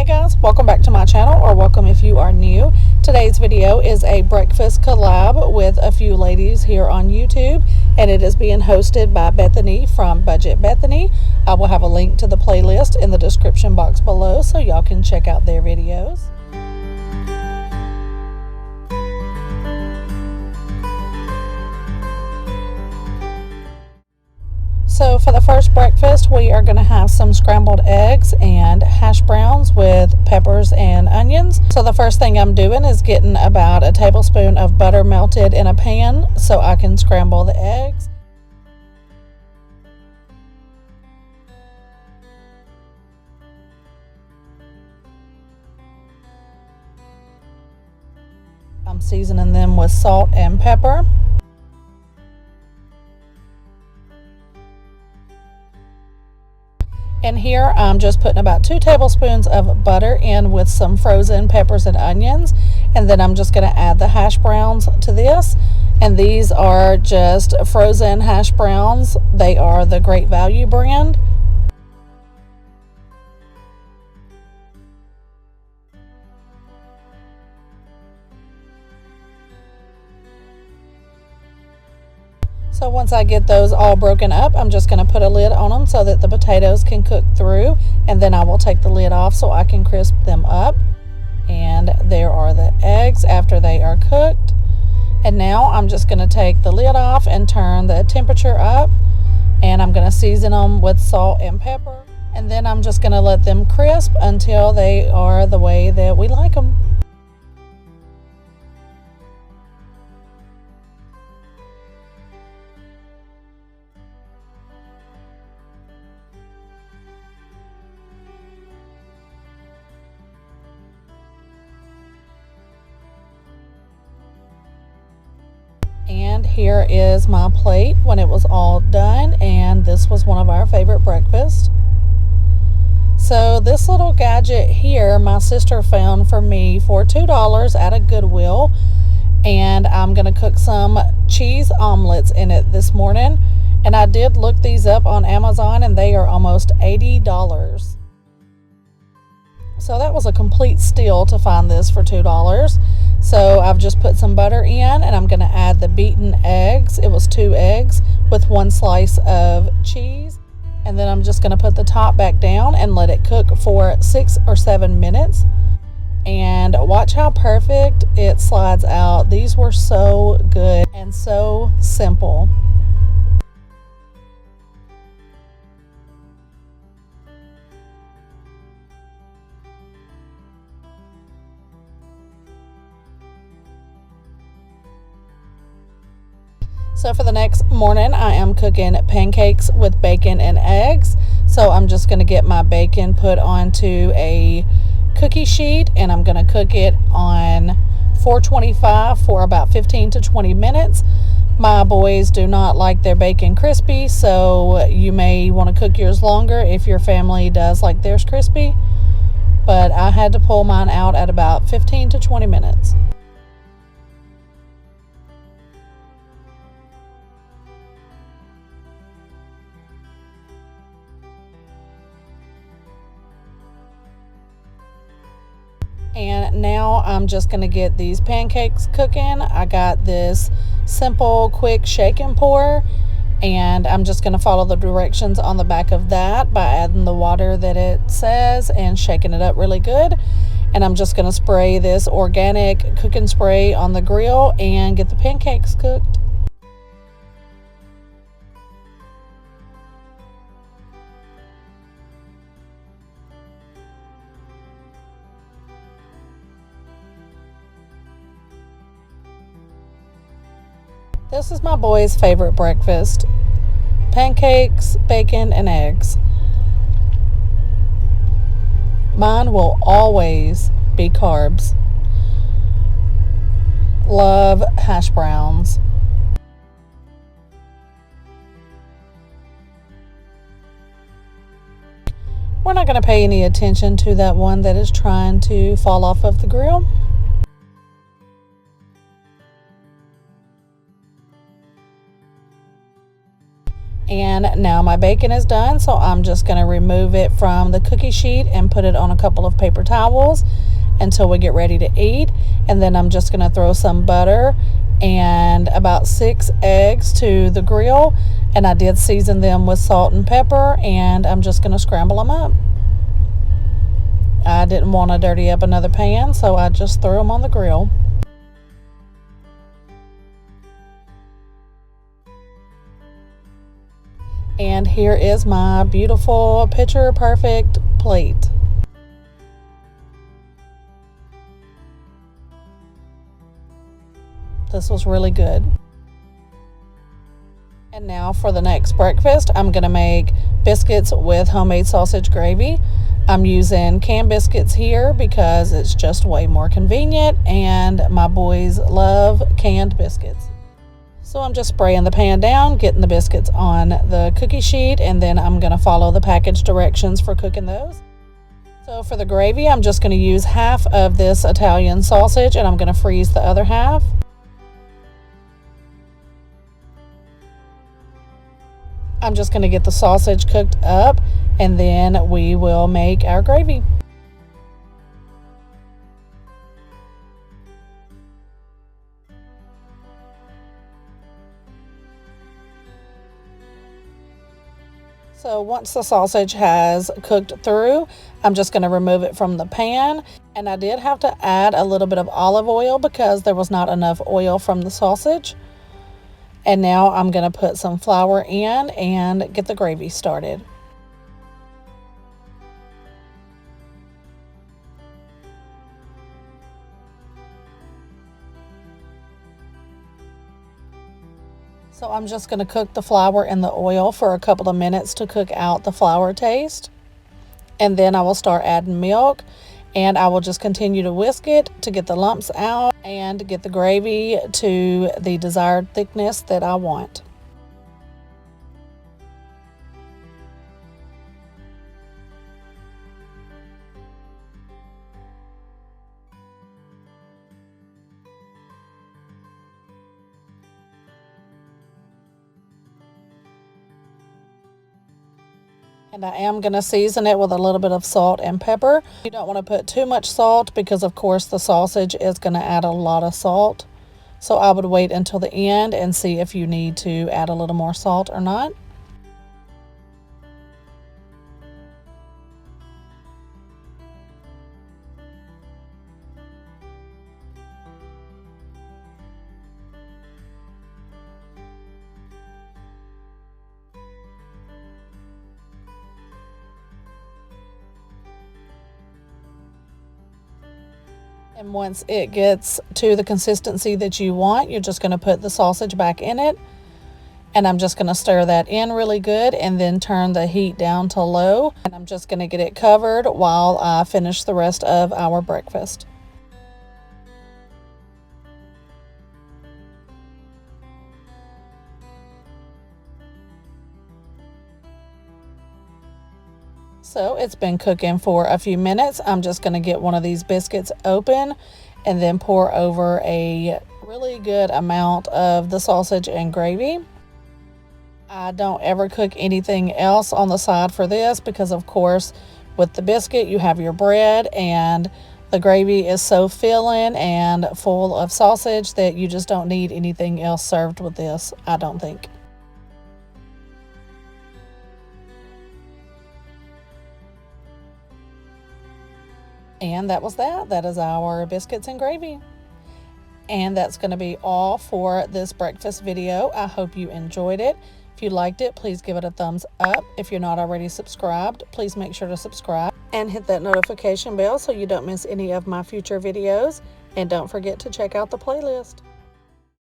Hey guys, welcome back to my channel, or welcome if you are new. Today's video is a breakfast collab with a few ladies here on YouTube, and it is being hosted by Bethany from Budget Bethanie. I will have a link to the playlist in the description box below so y'all can check out their videos. So for the first breakfast, we are going to have some scrambled eggs and hash browns with peppers and onions. So the first thing I'm doing is getting about a tablespoon of butter melted in a pan so I can scramble the eggs. I'm seasoning them with salt and pepper. And here I'm just putting about 2 tablespoons of butter in with some frozen peppers and onions. And then I'm just going to add the hash browns to this. And these are just frozen hash browns. They are the Great Value brand. So once I get those all broken up, I'm just going to put a lid on them so that the potatoes can cook through, and then I will take the lid off so I can crisp them up. And there are the eggs after they are cooked. And now I'm just going to take the lid off and turn the temperature up, and I'm going to season them with salt and pepper. And then I'm just going to let them crisp until they are the way that we like them. And here is my plate when it was all done, and this was one of our favorite breakfasts. So this little gadget here my sister found for me for $2 at a Goodwill, and I'm going to cook some cheese omelets in it this morning. And I did look these up on Amazon, and they are almost $80. So that was a complete steal to find this for $2. So I've just put some butter in, and I'm going to add the beaten eggs. It was 2 eggs with 1 slice of cheese. And then I'm just going to put the top back down and let it cook for 6 or 7 minutes. And watch how perfect it slides out. These were so good and so simple. So for the next morning, I am cooking pancakes with bacon and eggs. So I'm just going to get my bacon put onto a cookie sheet, and I'm going to cook it on 425 for about 15 to 20 minutes. My boys do not like their bacon crispy, so you may want to cook yours longer if your family does like theirs crispy. But I had to pull mine out at about 15 to 20 minutes. And now I'm just going to get these pancakes cooking. I got this simple, quick shake and pour, and I'm just going to follow the directions on the back of that by adding the water that it says and shaking it up really good. And I'm just going to spray this organic cooking spray on the grill and get the pancakes cooked. This is my boys' favorite breakfast: pancakes, bacon, and eggs. Mine will always be carbs. Love hash browns. We're not going to pay any attention to that one that is trying to fall off of the grill. And now my bacon is done, so I'm just going to remove it from the cookie sheet and put it on a couple of paper towels until we get ready to eat. And then I'm just going to throw some butter and about 6 eggs to the grill, and I did season them with salt and pepper, and I'm just going to scramble them up. I didn't want to dirty up another pan, so I just threw them on the grill. And here is my beautiful picture perfect plate. This was really good. And now for the next breakfast, I'm going to make biscuits with homemade sausage gravy. I'm using canned biscuits here because it's just way more convenient, and my boys love canned biscuits. So I'm just spraying the pan down, getting the biscuits on the cookie sheet, and then I'm going to follow the package directions for cooking those. So for the gravy, I'm just going to use half of this Italian sausage, and I'm going to freeze the other half. I'm just going to get the sausage cooked up, and then we will make our gravy. So once the sausage has cooked through, I'm just going to remove it from the pan. And I did have to add a little bit of olive oil because there was not enough oil from the sausage. And now I'm going to put some flour in and get the gravy started. So I'm just going to cook the flour in the oil for a couple of minutes to cook out the flour taste. And then I will start adding milk, and I will just continue to whisk it to get the lumps out and get the gravy to the desired thickness that I want. And I am going to season it with a little bit of salt and pepper. You don't want to put too much salt because, of course, the sausage is going to add a lot of salt. So I would wait until the end and see if you need to add a little more salt or not. And once it gets to the consistency that you want, you're just going to put the sausage back in it. And I'm just going to stir that in really good and then turn the heat down to low. And I'm just going to get it covered while I finish the rest of our breakfast. So it's been cooking for a few minutes. I'm just going to get one of these biscuits open and then pour over a really good amount of the sausage and gravy. I don't ever cook anything else on the side for this because, of course, with the biscuit you have your bread, and the gravy is so filling and full of sausage that you just don't need anything else served with this, I don't think. And that was that. That is our biscuits and gravy. And that's going to be all for this breakfast video. I hope you enjoyed it. If you liked it, please give it a thumbs up. If you're not already subscribed, please make sure to subscribe and hit that notification bell so you don't miss any of my future videos. And don't forget to check out the playlist.